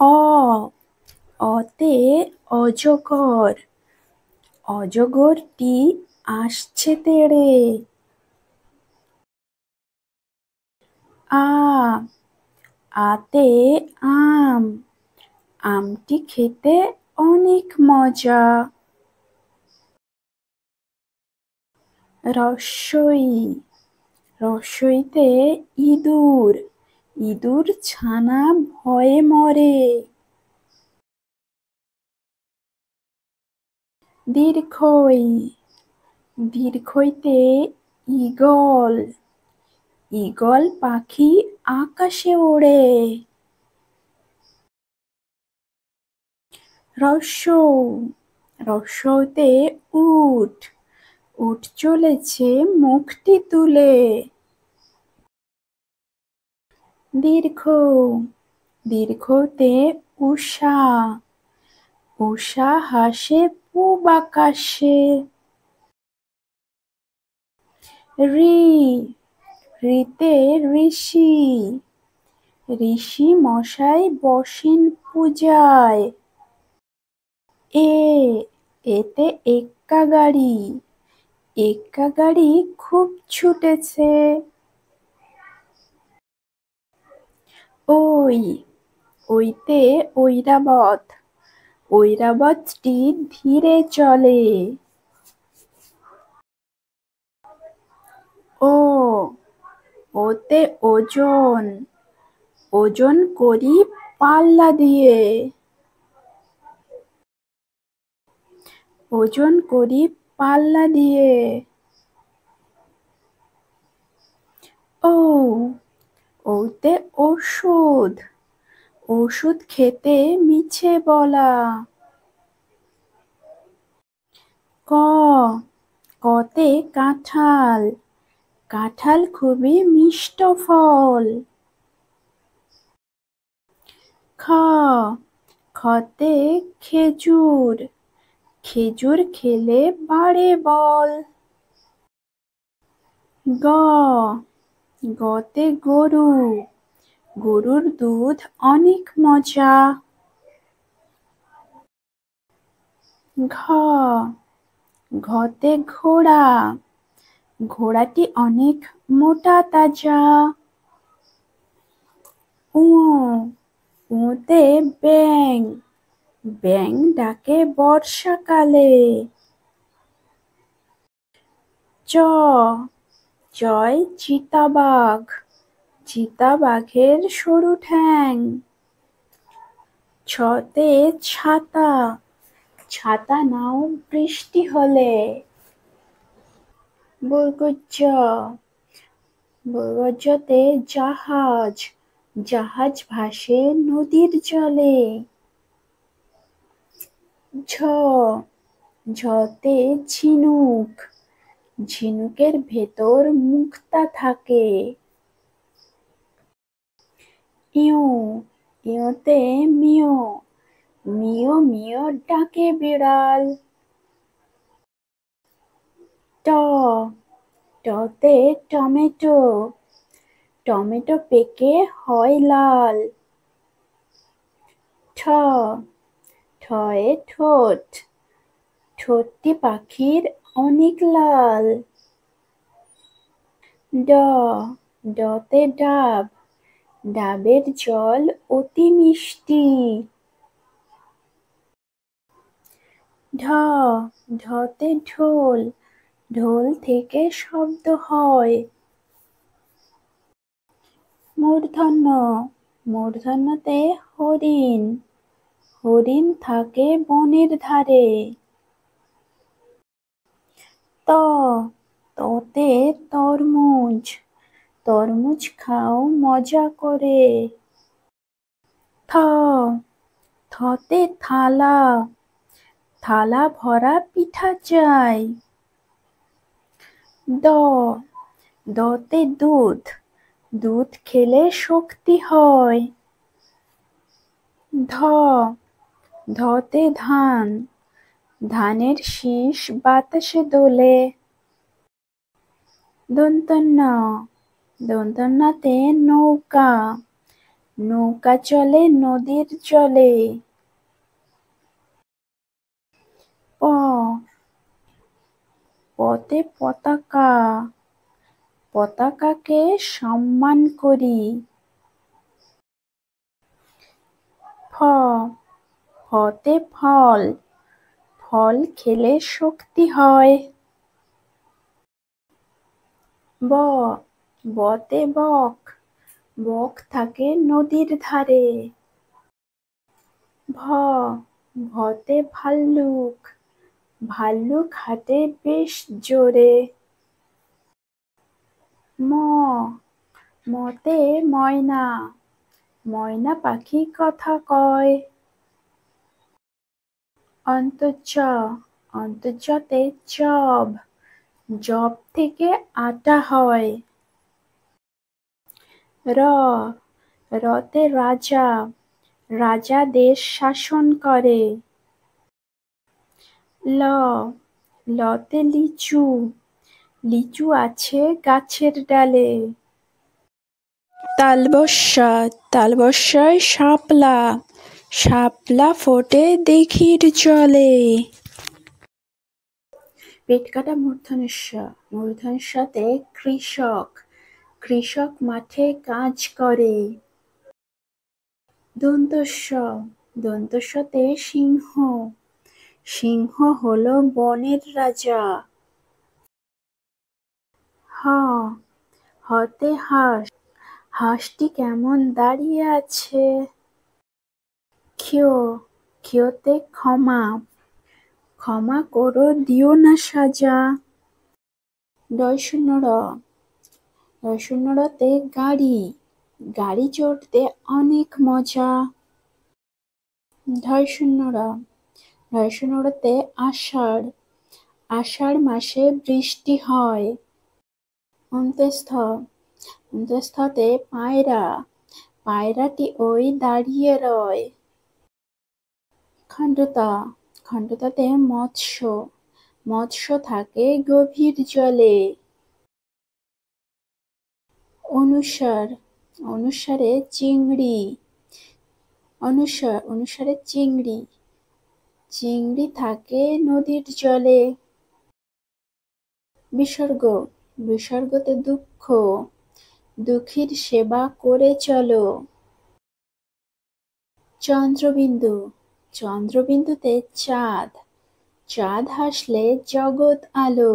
অ অতে অজগর, অজগরটি আসছে তেড়ে। আ আতে আম, আমটি খেতে অনেক মজা। রস্বই, রস্বইতে ইঁদুর, ইঁদুর ছানা ভয়ে মরে। দীর্ঘই, দীর্ঘইতে ঈগল, ঈগল পাখি আকাশে ওড়ে। রস্যৌ, রস্যৌতে উট, উট চলেছে মুখটি তুলে। দীর্ঘ, দীর্ঘতে উষা, উষা হাসে পূব আকাশে। ঋ, ঋতে ঋষি, ঋষি মশাই বসেন পূজায়। এ, এতে এক্কা গাড়ি, এক্কা গাড়ি খুব ছুটেছে। ওই, ওইতে ঐরাবত, ঐরাবতটি ধীরে চলে। ও, ওতে ওজন, ওজন করি পাল্লা দিয়ে। ওজন করি পাল্লা দিয়ে। ও, ওতে ওষুধ, ওষুধ খেতে মিছে বলা। ক, কতে কাঁঠাল, কাঁঠাল খুবই মিষ্ট ফল। খ, খতে খেজুর, খেজুর খেলে বাড়ে বল। গ, গতে গরু, গরুর দুধ অনেক মজা। ঘ, ঘতে ঘোড়া, ঘোড়াটি অনেক মোটা তাজা। উ, উতে ব্যাঙ, ব্যাঙ ডাকে বর্ষাকালে। চ, চয় চিতাবাঘ, চিতাবাঘের সরু ঠ্যাং। ছতে ছাতা, ছাতা নাও বৃষ্টি হলে। বর্গজ, বর্গজতে জাহাজ, জাহাজ ভাসে নদীর জলে। ঝ, ঝতে ঝিনুক, ঝিনুকের ভেতর মুক্তা থাকে। ইউ, ইউতে মিউ, মিউ মিউ ডাকে বিড়াল। ট, টতে টমেটো, টমেটো পেকে হয় লাল। ঠ, ঠয়ে ঠোঁট, ঠোঁটটি পাখির অনেক লাল। ড, ডতে ডাব, ডাবের জল অতি মিষ্টি। ঢ, ঢতে ঢোল, ঢোল থেকে শব্দ হয়। মূর্ধন্য, মূর্ধন্যতে হরিণ, হরিণ থাকে বনের ধারে। ত, ততে তরমুজ, তরমুজ খাও মজা করে। থ, থতে থালা, থালা ভরা পিঠা চাই। দ, দতে দুধ, দুধ খেলে শক্তি হয়। ধ, ধতে ধান, ধানের শীষ বাতাসে দোলে। দন্তন্য, দন্তন্যতে নৌকা, নৌকা চলে নদীর জলে। প পতে পতাকা, পতাকাকে সম্মান করি। ফ ফতে ফল, ফল খেলে শক্তি হয়। ব বতে বক, বক থাকে নদীর ধারে। ভ ভতে ভাল্লুক, ভাল্লুক হাঁটে বেশ জোরে। ম মতে ময়না, ময়না পাখি কথা কয়। অন্তর্য অন্তর্যতে জব, জব থেকে আটা হয়। র রতে রাজা, রাজা দেশ শাসন করে। ল লতে লিচু, লিচু আছে গাছের ডালে। তালবস্যা, তালবস্যায় শাপলা, শাপলা ফোটে দিঘির জলে। পেট কাটা মূর্ধন্য ষ, মূর্ধন্য ষতে কৃষক, কৃষক মাঠে কাজ করে। দন্ত স, দন্ত সতে সিংহ, সিংহ হলো বনের রাজা। হ হতে হাঁস, হাঁসটি কেমন দাঁড়িয়ে আছে। ক্ষিয় ক্ষিয়তে ক্ষমা, ক্ষমা করো দিও না সাজা। ডয় শূন্য র, ডয় শূন্য রতে গাড়ি, গাড়ি চড়তে অনেক মজা। ঢয় শূন্য র, ঢয় শূন্য রতে আষাঢ়, আষাঢ় মাসে বৃষ্টি হয়। অন্ত্যেষ্ঠ, অন্ত্যেষ্ঠতে পায়রা, পায়রাটি ওই দাঁড়িয়ে রয়। খণ্ডতা, খণ্ডতাতে মৎস্য, মৎস্য থাকে গভীর জলে। অনুসার, অনুসারে চিংড়ি, অনুসারে চিংড়ি, চিংড়ি থাকে নদীর জলে। বিসর্গ, বিসর্গতে দুঃখ, দুঃখীর সেবা করে চলো। চন্দ্রবিন্দু, চন্দ্রবিন্দুতে চাঁদ, চাঁদ হাসলে জগৎ আলো।